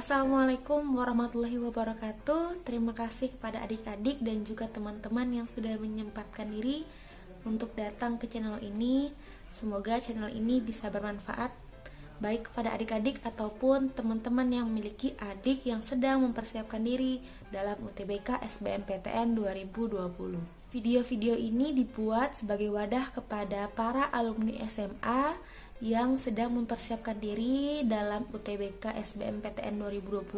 Assalamualaikum warahmatullahi wabarakatuh. Terima kasih kepada adik-adik dan juga teman-teman yang sudah menyempatkan diri untuk datang ke channel ini. Semoga channel ini bisa bermanfaat baik kepada adik-adik ataupun teman-teman yang memiliki adik yang sedang mempersiapkan diri dalam UTBK SBMPTN 2020. Video-video ini dibuat sebagai wadah kepada para alumni SMA yang sedang mempersiapkan diri dalam UTBK SBMPTN 2020,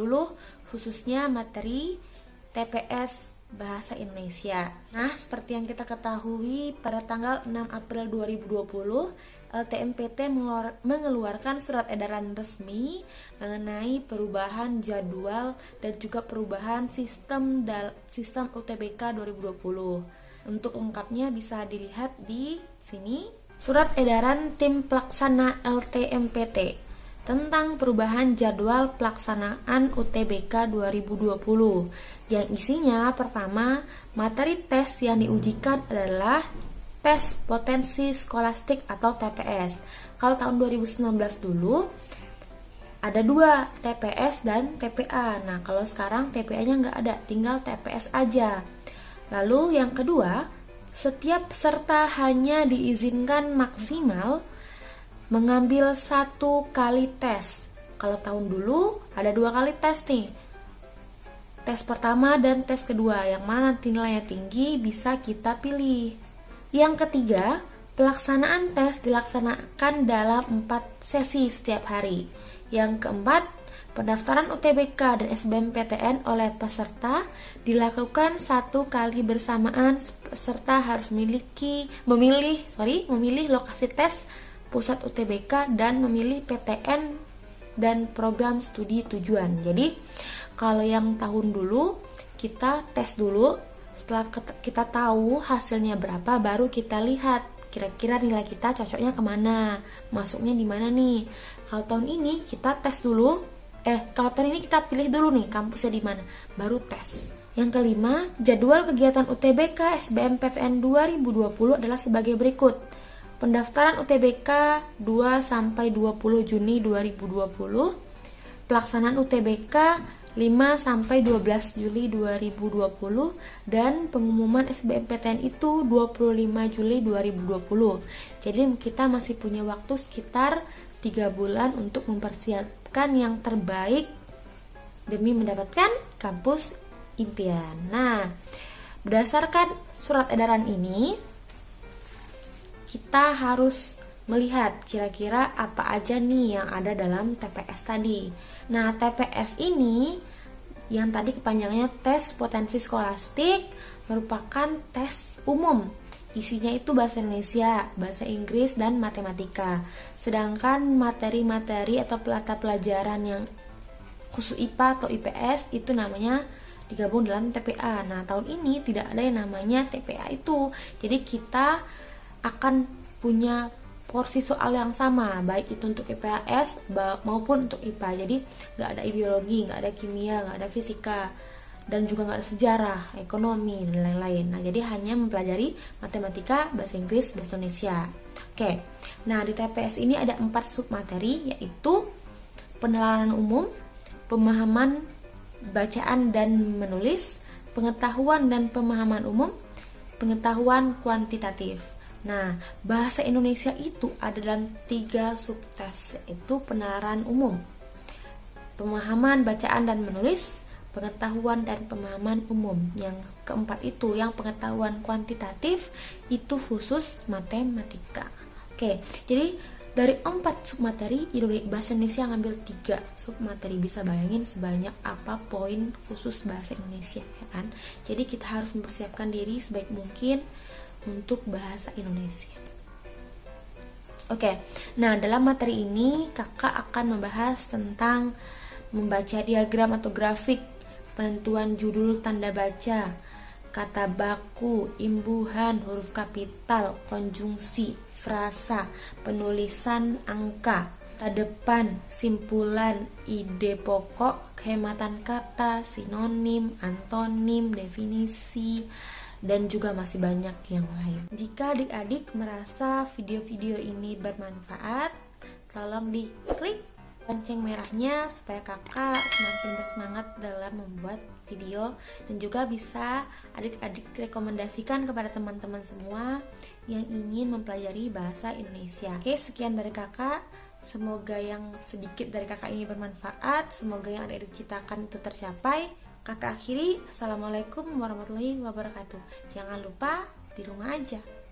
khususnya materi TPS Bahasa Indonesia. Nah, seperti yang kita ketahui, pada tanggal 6 April 2020, LTMPT mengeluarkan surat edaran resmi mengenai perubahan jadwal dan juga perubahan sistem UTBK 2020. Untuk lengkapnya bisa dilihat di sini. Surat edaran Tim Pelaksana LTMPT tentang perubahan jadwal pelaksanaan UTBK 2020 yang isinya pertama, materi tes yang diujikan adalah tes potensi skolastik atau TPS. Kalau tahun 2019 dulu ada dua, TPS dan TPA. Nah, kalau sekarang TPA-nya nggak ada, tinggal TPS aja. Lalu yang kedua, setiap peserta hanya diizinkan maksimal mengambil 1 kali tes. Kalau tahun dulu ada 2 kali tes nih. Tes pertama dan tes kedua, yang mana nilainya tinggi bisa kita pilih. Yang ketiga, pelaksanaan tes dilaksanakan dalam 4 sesi setiap hari. Yang keempat, pendaftaran UTBK dan SBMPTN oleh peserta dilakukan 1 kali bersamaan. Peserta harus memilih lokasi tes pusat UTBK dan memilih PTN dan program studi tujuan. Jadi, kalau yang tahun dulu kita tes dulu, setelah kita tahu hasilnya berapa, baru kita lihat kira-kira nilai kita cocoknya kemana, masuknya di mana nih. Kalau tahun ini kita tes dulu. Kalau tahun ini kita pilih dulu nih kampusnya di mana, baru tes. Yang kelima, jadwal kegiatan UTBK SBMPTN 2020 adalah sebagai berikut. Pendaftaran UTBK 2-20 Juni 2020, pelaksanaan UTBK 5-12 Juli 2020, dan pengumuman SBMPTN itu 25 Juli 2020. Jadi kita masih punya waktu sekitar 3 bulan untuk mempersiapkan yang terbaik demi mendapatkan kampus impian. Nah, berdasarkan surat edaran ini, kita harus melihat kira-kira apa aja nih yang ada dalam TPS tadi. Nah, TPS ini yang tadi kepanjangannya tes potensi skolastik, merupakan tes umum. Isinya itu bahasa Indonesia, bahasa Inggris, dan matematika. Sedangkan materi-materi atau mata pelajaran yang khusus IPA atau IPS itu namanya digabung dalam TPA. Nah, tahun ini tidak ada yang namanya TPA itu. Jadi kita akan punya porsi soal yang sama, baik itu untuk IPS maupun untuk IPA. Jadi nggak ada biologi, nggak ada kimia, nggak ada fisika, dan juga nggak ada sejarah, ekonomi, dan lain-lain. Nah, jadi hanya mempelajari matematika, bahasa Inggris, bahasa Indonesia. Oke, nah di TPS ini ada 4 submateri, yaitu penelaran umum, pemahaman bacaan dan menulis, pengetahuan dan pemahaman umum, pengetahuan kuantitatif. Nah, bahasa Indonesia itu ada dalam 3 subtes, yaitu penalaran umum, pemahaman bacaan dan menulis, pengetahuan dan pemahaman umum. Yang keempat itu, yang pengetahuan kuantitatif, itu khusus matematika. Oke, jadi dari 4 submateri, bahasa Indonesia ngambil 3 submateri. Bisa bayangin sebanyak apa poin khusus bahasa Indonesia, ya kan? Jadi kita harus mempersiapkan diri sebaik mungkin untuk bahasa Indonesia. Oke, nah dalam materi ini kakak akan membahas tentang membaca diagram atau grafik, penentuan judul tanda baca, kata baku, imbuhan, huruf kapital, konjungsi, frasa, penulisan angka, kata depan, simpulan, ide pokok, kehematan kata, sinonim, antonim, definisi, dan juga masih banyak yang lain. Jika adik-adik merasa video-video ini bermanfaat, tolong diklik lonceng merahnya supaya kakak semakin bersemangat dalam membuat video, dan juga bisa adik-adik rekomendasikan kepada teman-teman semua yang ingin mempelajari bahasa Indonesia. Oke, sekian dari kakak. Semoga yang sedikit dari kakak ini bermanfaat. Semoga yang adik-adik citakan itu tercapai. Kakak akhiri, Assalamualaikum warahmatullahi wabarakatuh. Jangan lupa di rumah aja.